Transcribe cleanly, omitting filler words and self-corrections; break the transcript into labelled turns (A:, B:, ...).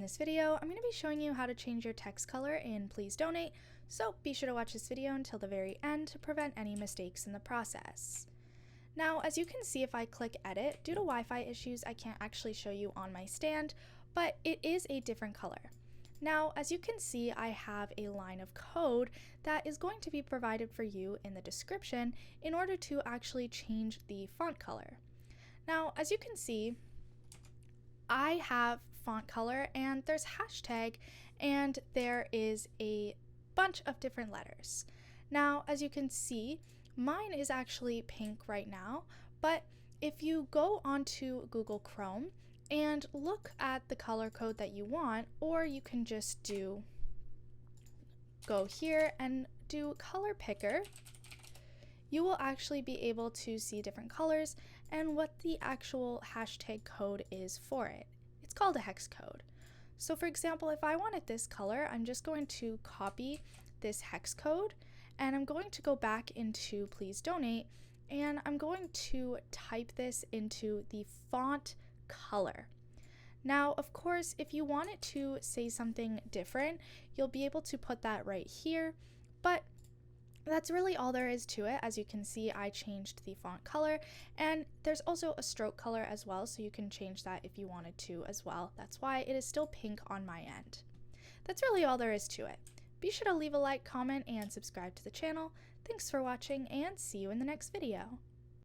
A: this video, I'm going to be showing you how to change your text color in Please Donate, so be sure to watch this video until the very end to prevent any mistakes in the process. Now, as you can see, if I click edit, due to Wi-Fi issues, I can't actually show you on my stand, but it is a different color. Now, as you can see, I have a line of code that is going to be provided for you in the description in order to actually change the font color. Now, as you can see, I have font color and there's hashtag and there is a bunch of different letters. Now, as you can see, mine is actually pink right now, but if you go onto Google Chrome and look at the color code that you want, or you can just go here and do color picker, you will actually be able to see different colors and what the actual hashtag code is for it. It's called a hex code. So for example, if I wanted this color, I'm just going to copy this hex code and I'm going to go back into Please Donate and I'm going to type this into the font color. Now, of course, if you want it to say something different, you'll be able to put that right here, but that's really all there is to it. As you can see, I changed the font color and there's also a stroke color as well, so you can change that if you wanted to as well. That's why it is still pink on my end. That's really all there is to it. Be sure to leave a like, comment, and subscribe to the channel. Thanks for watching and see you in the next video.